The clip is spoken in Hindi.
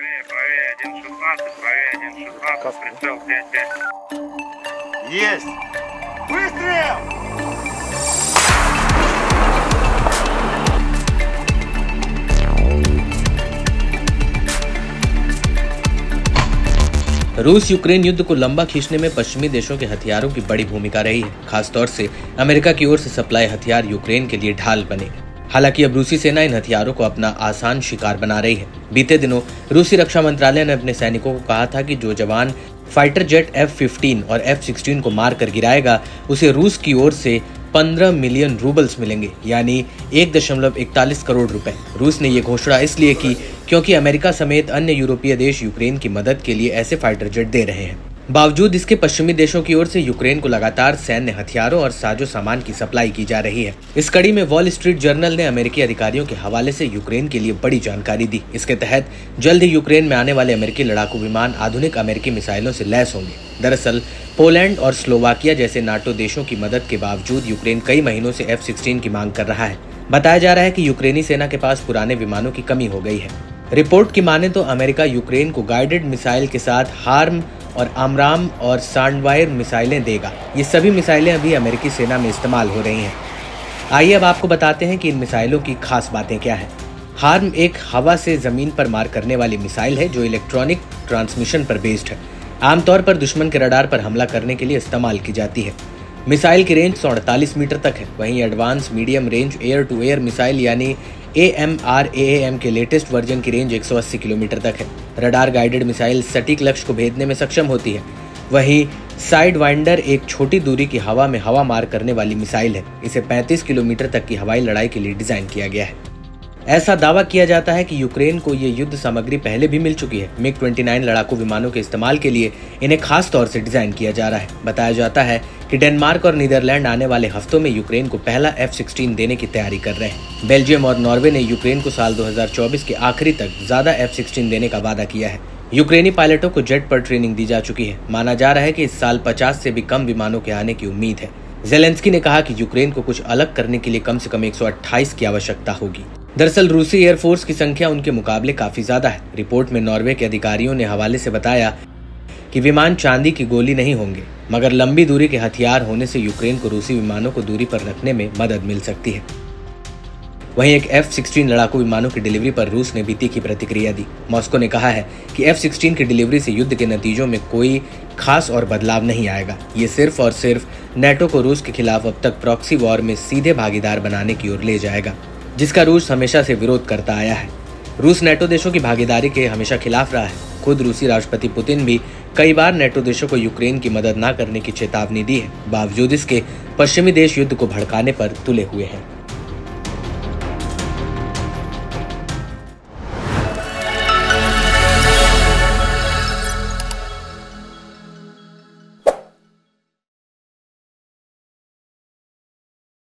Правее 1.16, правее 1.16, прицел 5-5. Есть! Выстрел! रूस यूक्रेन युद्ध को लंबा खींचने में पश्चिमी देशों के हथियारों की बड़ी भूमिका रही है। खासतौर से अमेरिका की ओर से सप्लाई हथियार यूक्रेन के लिए ढाल बने। हालांकि अब रूसी सेना इन हथियारों को अपना आसान शिकार बना रही है। बीते दिनों रूसी रक्षा मंत्रालय ने अपने सैनिकों को कहा था कि जो जवान फाइटर जेट F-15 और F-16 को मार कर गिराएगा उसे रूस की ओर से 15 मिलियन रूबल्स मिलेंगे, यानी 1.41 करोड़ रुपए। रूस ने ये घोषणा इसलिए की क्योंकि अमेरिका समेत अन्य यूरोपीय देश यूक्रेन की मदद के लिए ऐसे फाइटर जेट दे रहे हैं। बावजूद इसके पश्चिमी देशों की ओर से यूक्रेन को लगातार सैन्य हथियारों और साजो सामान की सप्लाई की जा रही है। इस कड़ी में वॉल स्ट्रीट जर्नल ने अमेरिकी अधिकारियों के हवाले से यूक्रेन के लिए बड़ी जानकारी दी। इसके तहत जल्द ही यूक्रेन में आने वाले अमेरिकी लड़ाकू विमान आधुनिक अमेरिकी मिसाइलों से लैस होंगे। दरअसल पोलैंड और स्लोवाकिया जैसे नाटो देशों की मदद के बावजूद यूक्रेन कई महीनों से F-16 की मांग कर रहा है। बताया जा रहा है कि यूक्रेनी सेना के पास पुराने विमानों की कमी हो गई है। रिपोर्ट की माने तो अमेरिका यूक्रेन को गाइडेड मिसाइल के साथ हार्म और आमराम और सांडवायर मिसाइलें देगा। ये सभी मिसाइलें अभी अमेरिकी सेना में इस्तेमाल हो रही हैं। आइए अब आपको बताते हैं कि इन मिसाइलों की खास बातें क्या हैं। हार्म एक हवा से जमीन पर मार करने वाली मिसाइल है जो इलेक्ट्रॉनिक ट्रांसमिशन पर बेस्ड है। आमतौर पर दुश्मन के रडार पर हमला करने के लिए इस्तेमाल की जाती है। मिसाइल की रेंज 148 मीटर तक है। वहीं advance medium range air to air missile यानी AMRAAM के लेटेस्ट वर्जन की रेंज 180 किलोमीटर तक है। रडार गाइडेड मिसाइल सटीक लक्ष्य को भेदने में सक्षम होती है। वहीं साइड वाइंडर एक छोटी दूरी की हवा में हवा मार करने वाली मिसाइल है। इसे 35 किलोमीटर तक की हवाई लड़ाई के लिए डिजाइन किया गया है। ऐसा दावा किया जाता है कि यूक्रेन को ये युद्ध सामग्री पहले भी मिल चुकी है। MiG-29 लड़ाकू विमानों के इस्तेमाल के लिए इन्हें खास तौर से डिजाइन किया जा रहा है। बताया जाता है कि डेनमार्क और नीदरलैंड आने वाले हफ्तों में यूक्रेन को पहला F-16 देने की तैयारी कर रहे हैं। बेल्जियम और नॉर्वे ने यूक्रेन को साल 2024 के आखिरी तक ज्यादा F-16 देने का वादा किया है। यूक्रेनी पायलटों को जेट पर ट्रेनिंग दी जा चुकी है। माना जा रहा है कि इस साल 50 से भी कम विमानों के आने की उम्मीद है। जेलेंस्की ने कहा कि यूक्रेन को कुछ अलग करने के लिए कम से कम 128 की आवश्यकता होगी। दरअसल रूसी एयरफोर्स की संख्या उनके मुकाबले काफी ज्यादा है। रिपोर्ट में नॉर्वे के अधिकारियों ने हवाले से बताया कि विमान चांदी की गोली नहीं होंगे, मगर लंबी दूरी के हथियार होने से यूक्रेन को रूसी विमानों को दूरी पर रखने में मदद मिल सकती है। वहीं एक F-16 लड़ाकू विमानों की डिलीवरी पर रूस ने भी तीखी प्रतिक्रिया दी। मॉस्को ने कहा है कि F-16 की डिलीवरी से युद्ध के नतीजों में कोई खास और बदलाव नहीं आएगा। ये सिर्फ और सिर्फ नेटो को रूस के खिलाफ अब तक प्रॉक्सी वॉर में सीधे भागीदार बनाने की ओर ले जाएगा, जिसका रूस हमेशा से विरोध करता आया है। रूस नेटो देशों की भागीदारी के हमेशा खिलाफ रहा है। खुद रूसी राष्ट्रपति पुतिन भी कई बार नेटो देशों को यूक्रेन की मदद न करने की चेतावनी दी है। बावजूद इसके पश्चिमी देश युद्ध को भड़काने पर तुले हुए हैं।